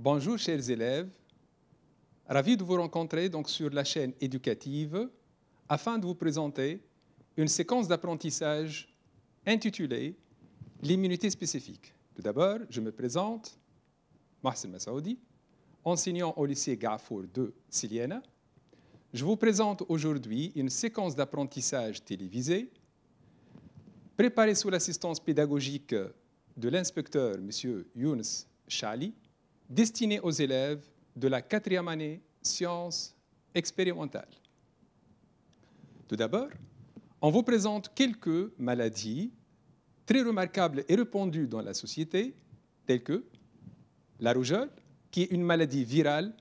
Bonjour chers élèves, ravi de vous rencontrer donc, sur la chaîne éducative afin de vous présenter une séquence d'apprentissage intitulée l'immunité spécifique. Tout d'abord, je me présente, Mohsen Massaoudi, enseignant au lycée Gafour de Siliana. Je vous présente aujourd'hui une séquence d'apprentissage télévisée préparée sous l'assistance pédagogique de l'inspecteur M. Younes Chali, destinée aux élèves de la 4e année sciences expérimentales. Tout d'abord, on vous présente quelques maladies très remarquables et répandues dans la société, telles que la rougeole, qui est une maladie virale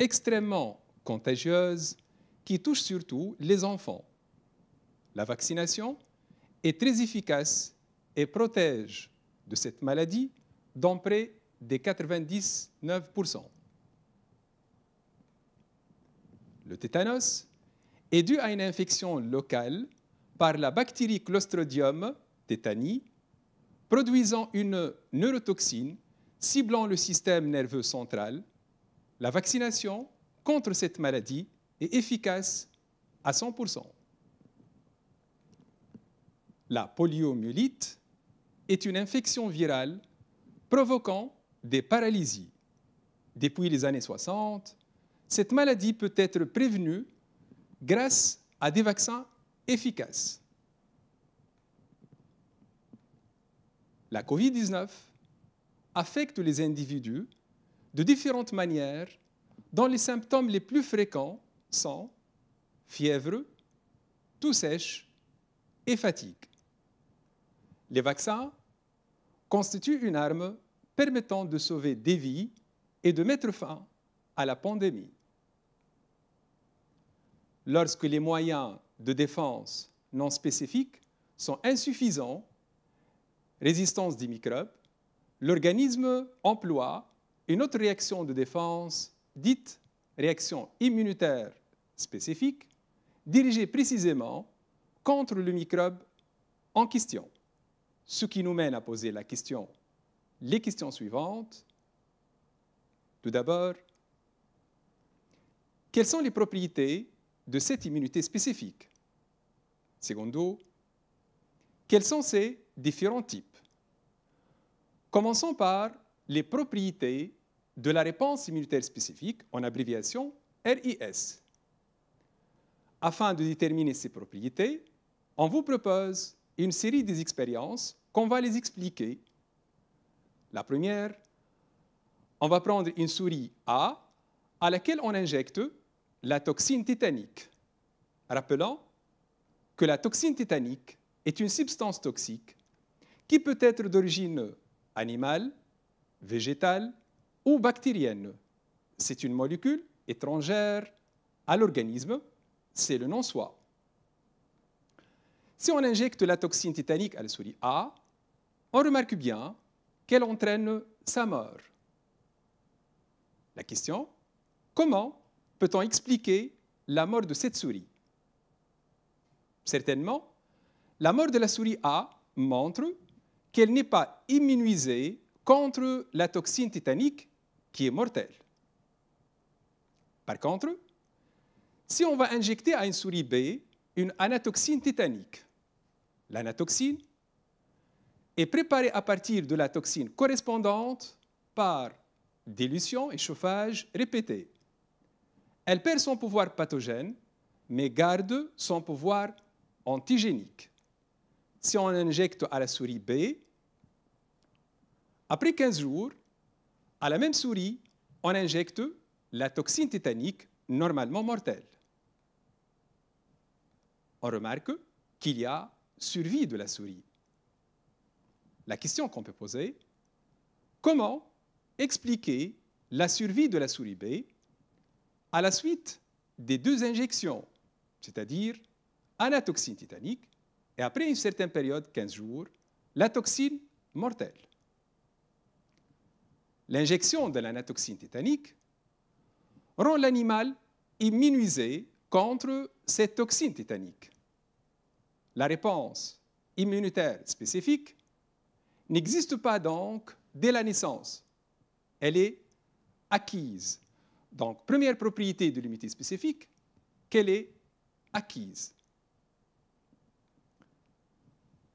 extrêmement contagieuse qui touche surtout les enfants. La vaccination est très efficace et protège de cette maladie dans près de 99%. Le tétanos est dû à une infection locale par la bactérie Clostridium tetani, produisant une neurotoxine ciblant le système nerveux central. La vaccination contre cette maladie est efficace à 100%. La poliomyélite est une infection virale provoquant des paralysies. Depuis les années 60, cette maladie peut être prévenue grâce à des vaccins efficaces. La COVID-19 affecte les individus de différentes manières, dont les symptômes les plus fréquents sont fièvre, toux sèche et fatigue. Les vaccins constituent une arme permettant de sauver des vies et de mettre fin à la pandémie. Lorsque les moyens de défense non spécifiques sont insuffisants, résistance des microbes, l'organisme emploie une autre réaction de défense dite réaction immunitaire spécifique, dirigée précisément contre le microbe en question. Ce qui nous mène à poser les questions suivantes. Tout d'abord, quelles sont les propriétés de cette immunité spécifique? Secondo, quels sont ses différents types? Commençons par les propriétés de la réponse immunitaire spécifique, en abréviation RIS. Afin de déterminer ces propriétés, on vous propose une série d'expériences qu'on va les expliquer. La première, on va prendre une souris A à laquelle on injecte la toxine tétanique. Rappelons que la toxine tétanique est une substance toxique qui peut être d'origine animale, végétale ou bactérienne. C'est une molécule étrangère à l'organisme, c'est le non-soi. Si on injecte la toxine tétanique à la souris A, on remarque bien qu'elle entraîne sa mort. La question, comment peut-on expliquer la mort de cette souris? Certainement, la mort de la souris A montre qu'elle n'est pas immunisée contre la toxine tétanique qui est mortelle. Par contre, si on va injecter à une souris B une anatoxine tétanique, l'anatoxine est préparée à partir de la toxine correspondante par dilution et chauffage répétés. Elle perd son pouvoir pathogène, mais garde son pouvoir antigénique. Si on injecte à la souris B, après 15 jours, à la même souris, on injecte la toxine tétanique normalement mortelle. On remarque qu'il y a survie de la souris. La question qu'on peut poser, comment expliquer la survie de la souris B à la suite des 2 injections, c'est-à-dire anatoxine tétanique et après une certaine période, 15 jours, la toxine mortelle. L'injection de l'anatoxine tétanique rend l'animal immunisé contre cette toxine tétanique. La réponse immunitaire spécifique n'existe pas donc dès la naissance. Elle est acquise. Donc, première propriété de l'immunité spécifique, qu'elle est acquise.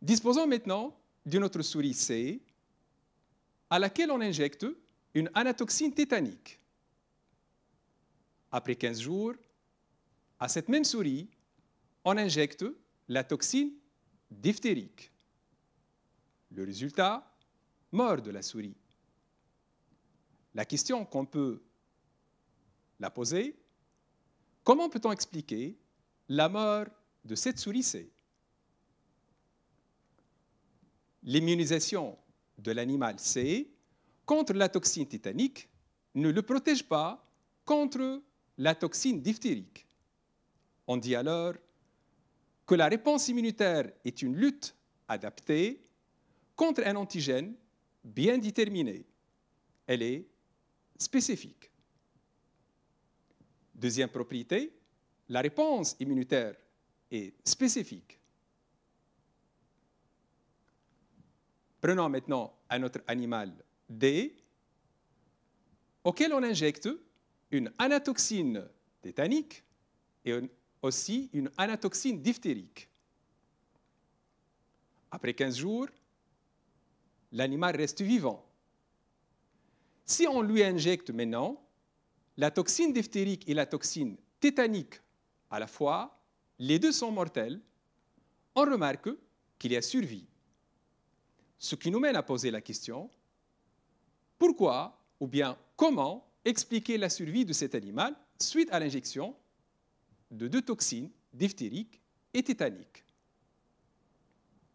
Disposons maintenant d'une autre souris C à laquelle on injecte une anatoxine tétanique. Après 15 jours, à cette même souris, on injecte la toxine diphtérique. Le résultat, mort de la souris. La question qu'on peut la poser, comment peut-on expliquer la mort de cette souris C? L'immunisation de l'animal C contre la toxine tétanique ne le protège pas contre la toxine diphtérique. On dit alors que la réponse immunitaire est une lutte adaptée contre un antigène bien déterminé. Elle est spécifique. Deuxième propriété, la réponse immunitaire est spécifique. Prenons maintenant un autre animal D, auquel on injecte une anatoxine tétanique et aussi une anatoxine diphtérique. Après 15 jours, l'animal reste vivant. Si on lui injecte maintenant la toxine diphtérique et la toxine tétanique à la fois, les deux sont mortels, on remarque qu'il y a survie. Ce qui nous mène à poser la question, pourquoi ou bien comment expliquer la survie de cet animal suite à l'injection de deux toxines diphtériques et tétaniques?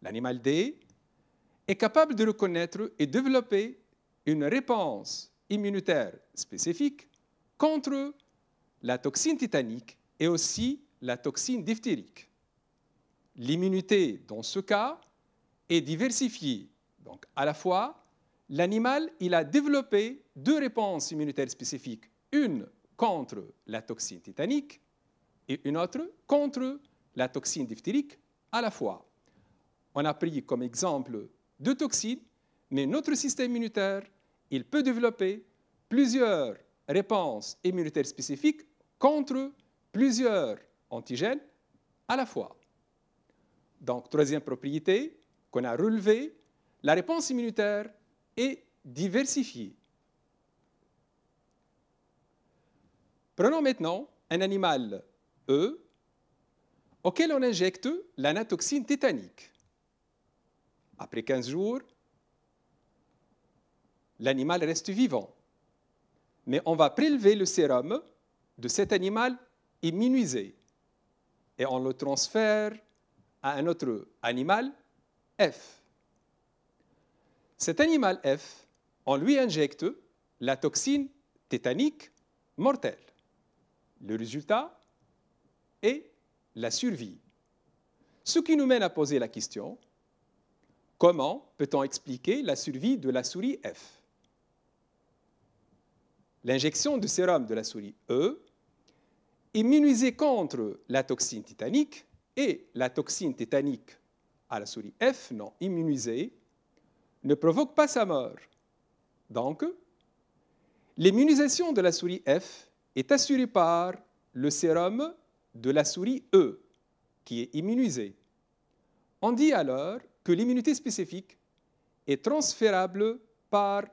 L'animal D est capable de reconnaître et développer une réponse immunitaire spécifique contre la toxine tétanique et aussi la toxine diphtérique. L'immunité, dans ce cas, est diversifiée. Donc, à la fois, l'animal il a développé deux réponses immunitaires spécifiques, une contre la toxine tétanique et une autre contre la toxine diphtérique à la fois. On a pris comme exemple deux toxines, mais notre système immunitaire il peut développer plusieurs réponses immunitaires spécifiques contre plusieurs antigènes à la fois. Donc, troisième propriété qu'on a relevée, la réponse immunitaire est diversifiée. Prenons maintenant un animal E auquel on injecte l'anatoxine tétanique. Après 15 jours, l'animal reste vivant. Mais on va prélever le sérum de cet animal immunisé et on le transfère à un autre animal, F. Cet animal F, on lui injecte la toxine tétanique mortelle. Le résultat est la survie. Ce qui nous mène à poser la question, comment peut-on expliquer la survie de la souris F? L'injection de sérum de la souris E, immunisée contre la toxine tétanique et la toxine tétanique à la souris F non immunisée, ne provoque pas sa mort. Donc, l'immunisation de la souris F est assurée par le sérum de la souris E, qui est immunisée. On dit alors que l'immunité spécifique est transférable par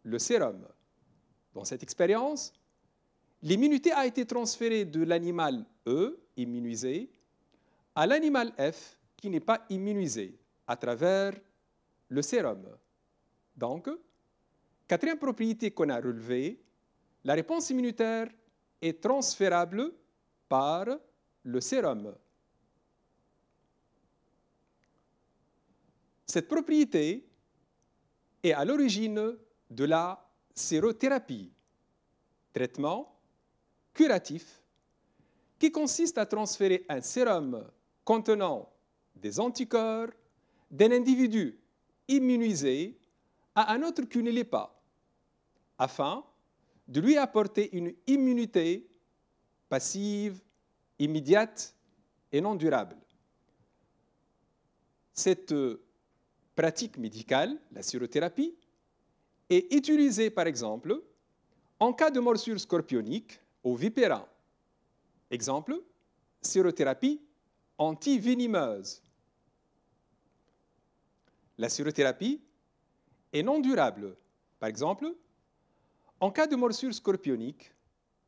le sérum. Dans cette expérience, l'immunité a été transférée de l'animal E, immunisé, à l'animal F, qui n'est pas immunisé, à travers le sérum. Donc, quatrième propriété qu'on a relevée, la réponse immunitaire est transférable par le sérum. Cette propriété est à l'origine de la sérothérapie, traitement curatif qui consiste à transférer un sérum contenant des anticorps d'un individu immunisé à un autre qui ne l'est pas, afin de lui apporter une immunité passive, immédiate et non durable. Cette pratique médicale, la sérothérapie, est utilisée par exemple En cas de morsure scorpionique ou vipérin, exemple, sérothérapie antivenimeuse. La sérothérapie est non durable. Par exemple, en cas de morsure scorpionique,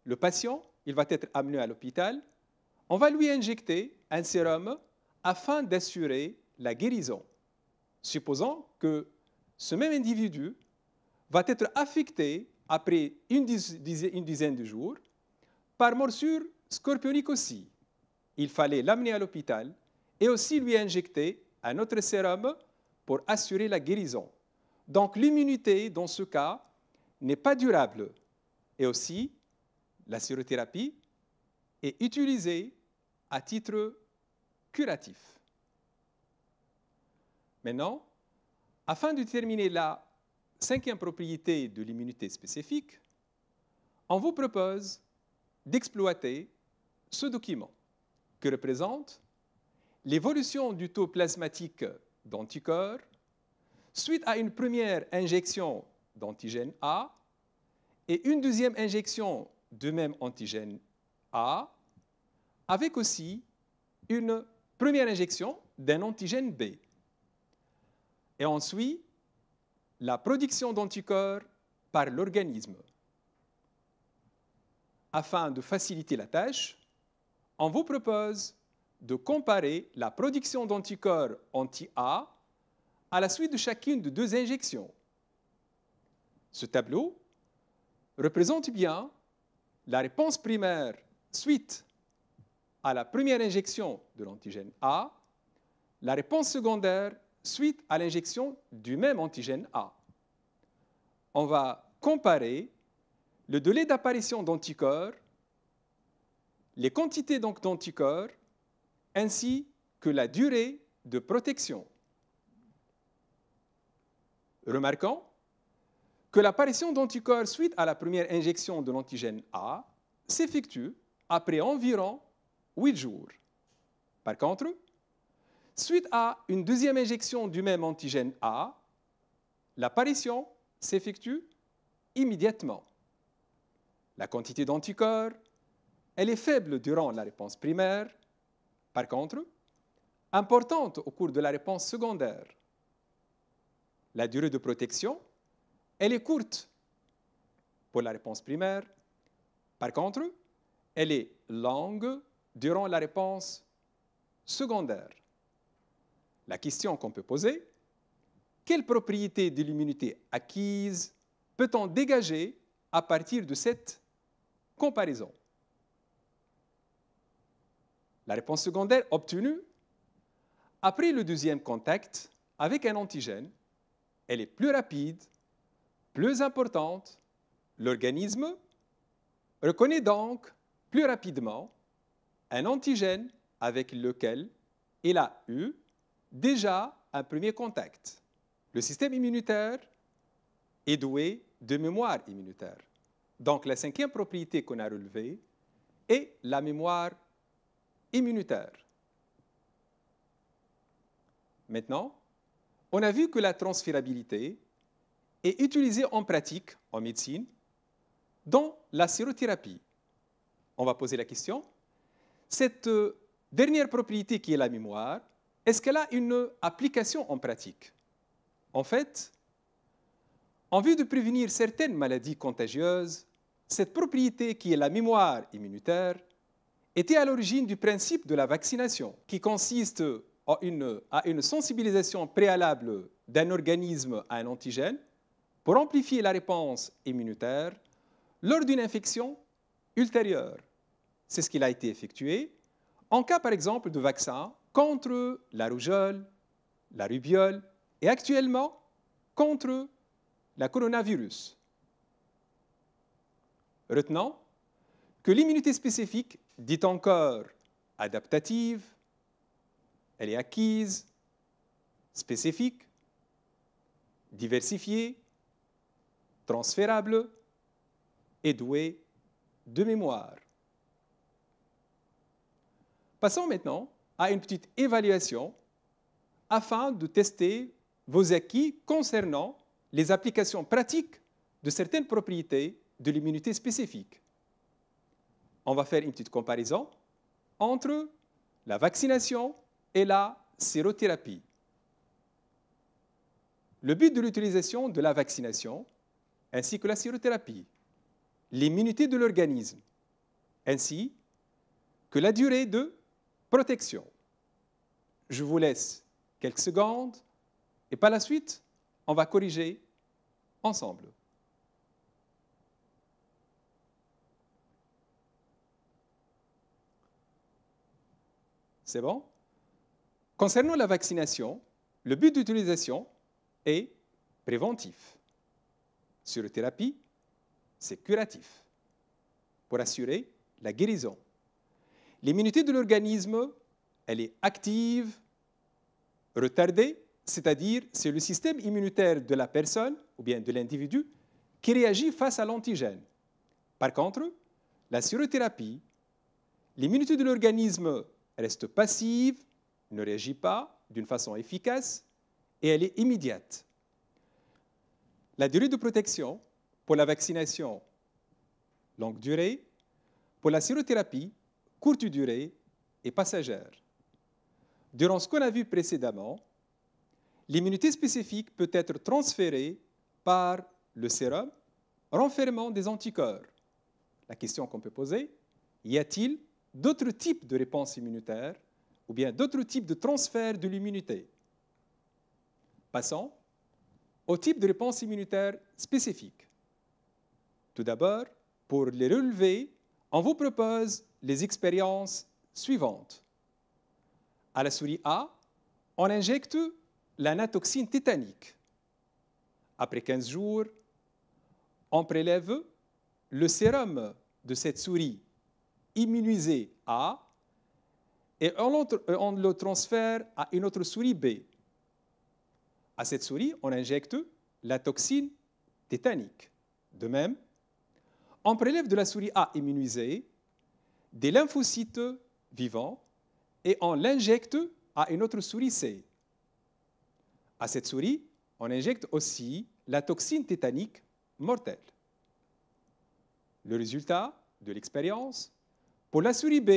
le patient il va être amené à l'hôpital. On va lui injecter un sérum afin d'assurer la guérison. Supposons que ce même individu va être affecté après une dizaine de jours par morsure scorpionique aussi. Il fallait l'amener à l'hôpital et aussi lui injecter un autre sérum pour assurer la guérison. Donc l'immunité, dans ce cas, n'est pas durable. Et aussi, la sérothérapie est utilisée à titre curatif. Maintenant, afin de déterminer la cinquième propriété de l'immunité spécifique, on vous propose d'exploiter ce document qui représente l'évolution du taux plasmatique d'anticorps suite à une première injection d'antigène A et une deuxième injection de même antigène A, avec aussi une première injection d'un antigène B. Et ensuite, la production d'anticorps par l'organisme. Afin de faciliter la tâche, on vous propose de comparer la production d'anticorps anti-A à la suite de chacune de deux injections. Ce tableau représente bien la réponse primaire suite à la première injection de l'antigène A, la réponse secondaire suite à l'injection du même antigène A. On va comparer le délai d'apparition d'anticorps, les quantités d'anticorps, ainsi que la durée de protection. Remarquons que l'apparition d'anticorps suite à la première injection de l'antigène A s'effectue après environ 8 jours. Par contre, suite à une deuxième injection du même antigène A, l'apparition s'effectue immédiatement. La quantité d'anticorps, elle est faible durant la réponse primaire, par contre, importante au cours de la réponse secondaire. La durée de protection, elle est courte pour la réponse primaire. Par contre, elle est longue durant la réponse secondaire. La question qu'on peut poser, quelle propriété de l'immunité acquise peut-on dégager à partir de cette comparaison? La réponse secondaire obtenue après le deuxième contact avec un antigène, elle est plus rapide, plus importante. L'organisme reconnaît donc plus rapidement un antigène avec lequel il a eu déjà un premier contact. Le système immunitaire est doué de mémoire immunitaire. Donc la cinquième propriété qu'on a relevée est la mémoire immunitaire. Maintenant, on a vu que la transférabilité est utilisée en pratique en médecine dans la sérothérapie. On va poser la question, cette dernière propriété qui est la mémoire, est-ce qu'elle a une application en pratique? En fait, en vue de prévenir certaines maladies contagieuses, cette propriété qui est la mémoire immunitaire était à l'origine du principe de la vaccination, qui consiste à une sensibilisation préalable d'un organisme à un antigène pour amplifier la réponse immunitaire lors d'une infection ultérieure. C'est ce qui a été effectué en cas, par exemple, de vaccin contre la rougeole, la rubiole et actuellement contre la coronavirus. Retenons que l'immunité spécifique, dite encore adaptative, elle est acquise, spécifique, diversifiée, transférable et douée de mémoire. Passons maintenant à une petite évaluation afin de tester vos acquis concernant les applications pratiques de certaines propriétés de l'immunité spécifique. On va faire une petite comparaison entre la vaccination et la sérothérapie. Le but de l'utilisation de la vaccination ainsi que la sérothérapie, l'immunité de l'organisme, ainsi que la durée de protection. Je vous laisse quelques secondes et par la suite, on va corriger ensemble. C'est bon? Concernant la vaccination, le but d'utilisation est préventif. Sur la thérapie, c'est curatif pour assurer la guérison. L'immunité de l'organisme, elle est active, retardée, c'est-à-dire c'est le système immunitaire de la personne ou bien de l'individu qui réagit face à l'antigène. Par contre, la sérothérapie, l'immunité de l'organisme reste passive, ne réagit pas d'une façon efficace et elle est immédiate. La durée de protection pour la vaccination, longue durée, pour la sérothérapie, courte durée et passagère. Durant ce qu'on a vu précédemment, l'immunité spécifique peut être transférée par le sérum renfermant des anticorps. La question qu'on peut poser, y a-t-il d'autres types de réponses immunitaires ou bien d'autres types de transfert de l'immunité? Passons au type de réponse immunitaire spécifique. Tout d'abord, pour les relever, on vous propose les expériences suivantes. À la souris A, on injecte l'anatoxine tétanique. Après 15 jours, on prélève le sérum de cette souris immunisée A et on le transfère à une autre souris B. À cette souris, on injecte la toxine tétanique. De même, on prélève de la souris A immunisée des lymphocytes vivants et on l'injecte à une autre souris C. À cette souris, on injecte aussi la toxine tétanique mortelle. Le résultat de l'expérience, pour la souris B,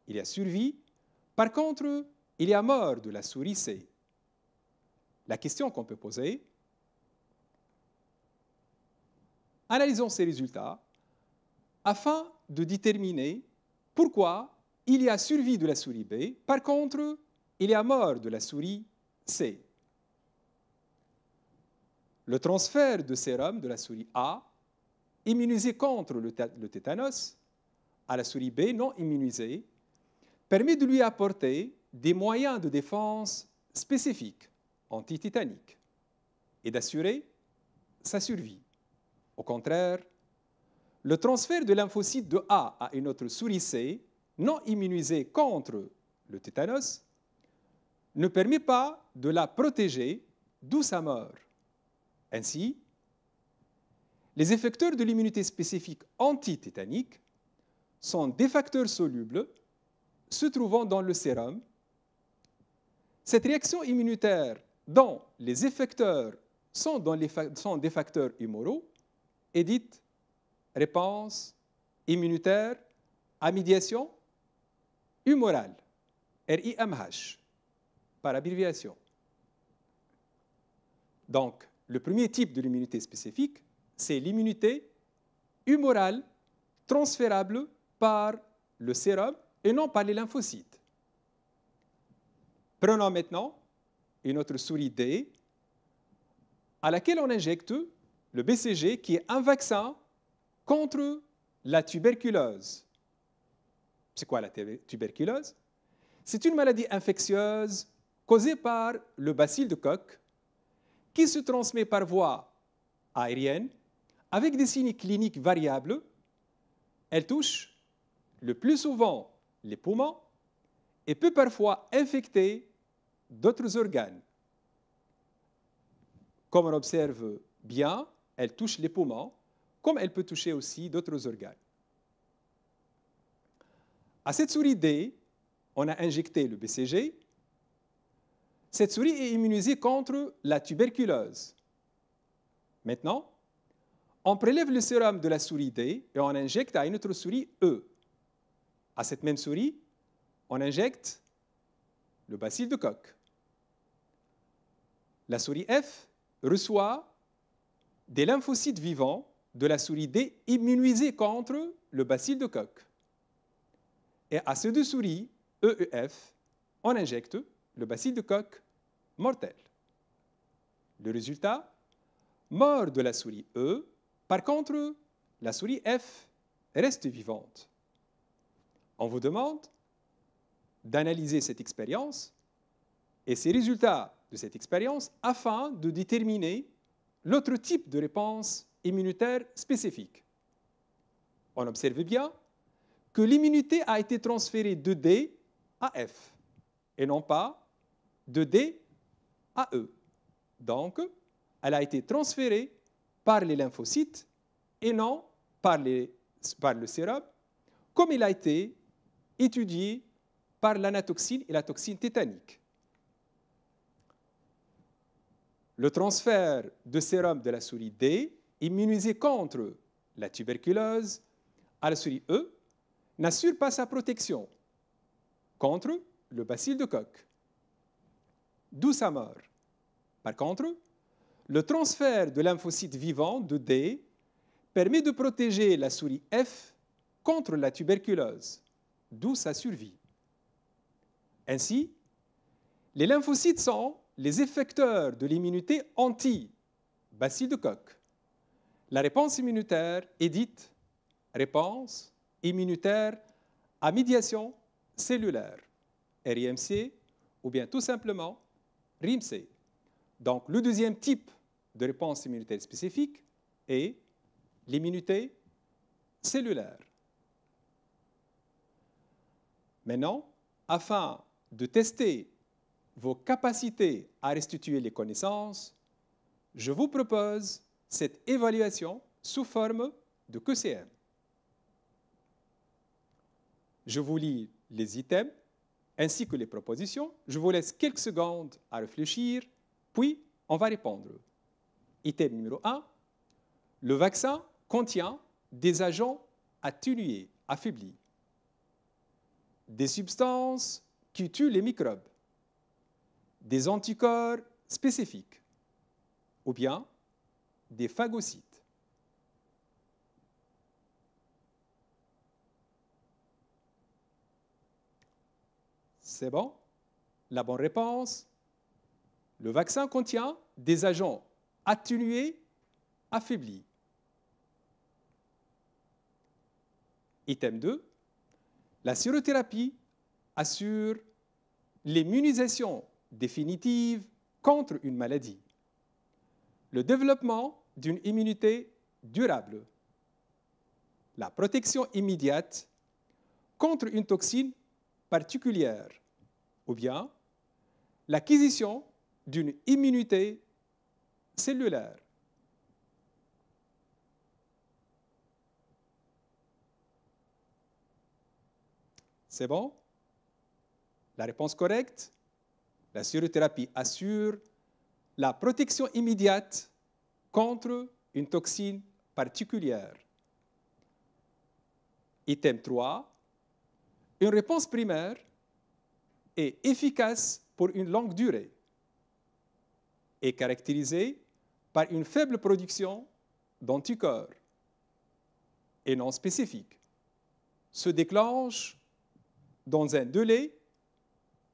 il y a survie. Par contre, il y a mort de la souris C. La question qu'on peut poser, analysons ces résultats afin de déterminer pourquoi il y a survie de la souris B. Par contre, il y a mort de la souris C. Le transfert de sérum de la souris A, immunisée contre le tétanos, à la souris B non immunisée, permet de lui apporter des moyens de défense spécifiques, antitétaniques, et d'assurer sa survie. Au contraire, le transfert de lymphocytes de A à une autre souris C, non immunisée contre le tétanos, ne permet pas de la protéger, d'où sa mort. Ainsi, les effecteurs de l'immunité spécifique antitétanique sont des facteurs solubles se trouvant dans le sérum. Cette réaction immunitaire dont les effecteurs sont des facteurs humoraux est dite réponse immunitaire à médiation humorale, RIMH, par abréviation. Donc, le premier type de l'immunité spécifique, c'est l'immunité humorale transférable par le sérum et non par les lymphocytes. Prenons maintenant une autre souris D à laquelle on injecte le BCG qui est un vaccin contre la tuberculose. C'est quoi la tuberculose? C'est une maladie infectieuse causée par le bacille de Koch qui se transmet par voie aérienne avec des signes cliniques variables. Elle touche le plus souvent les poumons et peut parfois infecter d'autres organes. Comme on observe bien, elle touche les poumons, comme elle peut toucher aussi d'autres organes. À cette souris D, on a injecté le BCG. Cette souris est immunisée contre la tuberculose. Maintenant, On prélève le sérum de la souris D et on injecte à une autre souris E. À cette même souris, on injecte le bacille de Koch. La souris F reçoit des lymphocytes vivants de la souris D immunisés contre le bacille de Koch. Et à ces deux souris, E et F, on injecte le bacille de Koch mortel. Le résultat, mort de la souris E. Par contre, la souris F reste vivante. On vous demande d'analyser cette expérience et ces résultats de cette expérience afin de déterminer l'autre type de réponse immunitaire spécifique. On observe bien que l'immunité a été transférée de D à F et non pas de D à E. Donc, elle a été transférée par les lymphocytes et non par le sérum, comme il a été étudié par l'anatoxine et la toxine tétanique. Le transfert de sérum de la souris D, immunisée contre la tuberculose, à la souris E, n'assure pas sa protection contre le bacille de Koch, d'où sa mort. Par contre, le transfert de lymphocytes vivants de D permet de protéger la souris F contre la tuberculose, d'où sa survie. Ainsi, les lymphocytes sont les effecteurs de l'immunité anti-bacille de Koch. La réponse immunitaire est dite réponse immunitaire à médiation cellulaire, RIMC, ou bien tout simplement RIMC. Donc, le deuxième type de réponse immunitaire spécifique est l'immunité cellulaire. Maintenant, afin de tester vos capacités à restituer les connaissances, je vous propose cette évaluation sous forme de QCM. Je vous lis les items ainsi que les propositions. Je vous laisse quelques secondes à réfléchir, puis on va répondre. Item numéro 1. Le vaccin contient des agents atténués, affaiblis, des substances qui tuent les microbes, des anticorps spécifiques ou bien des phagocytes. C'est bon? La bonne réponse, le vaccin contient des agents atténués, affaiblis. Item 2, la sérothérapie assure l'immunisation définitive contre une maladie, le développement d'une immunité durable, la protection immédiate contre une toxine particulière, ou bien l'acquisition d'une immunité cellulaire. C'est bon? La réponse correcte, la sérothérapie assure la protection immédiate contre une toxine particulière. Item 3, une réponse primaire est efficace pour une longue durée et caractérisée par une faible production d'anticorps et non spécifiques, se déclenche dans un délai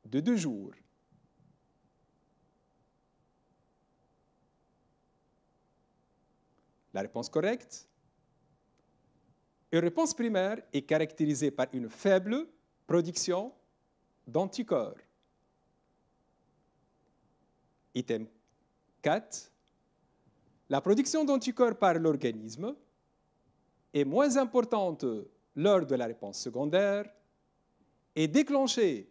de 2 jours. La réponse correcte, une réponse primaire est caractérisée par une faible production d'anticorps. Item 4, la production d'anticorps par l'organisme est moins importante lors de la réponse secondaire et déclenchée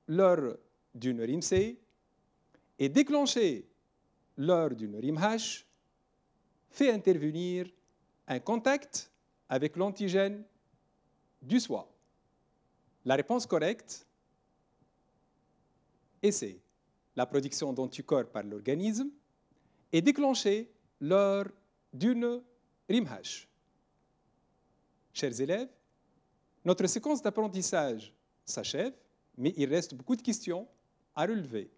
lors d'une RIMC et déclenchée lors d'une RIMH fait intervenir un contact avec l'antigène du soi. La réponse correcte est C. La production d'anticorps par l'organisme est déclenchée lors d'une RIMH. Chers élèves, notre séquence d'apprentissage s'achève, mais il reste beaucoup de questions à relever.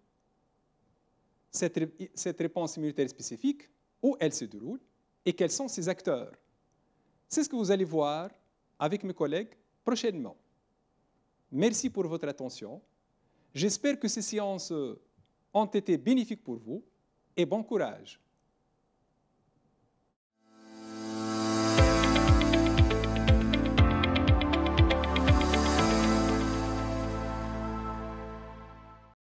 Cette réponse immunitaire spécifique, où elle se déroule et quels sont ses acteurs. C'est ce que vous allez voir avec mes collègues prochainement. Merci pour votre attention. J'espère que ces séances ont été bénéfiques pour vous et bon courage.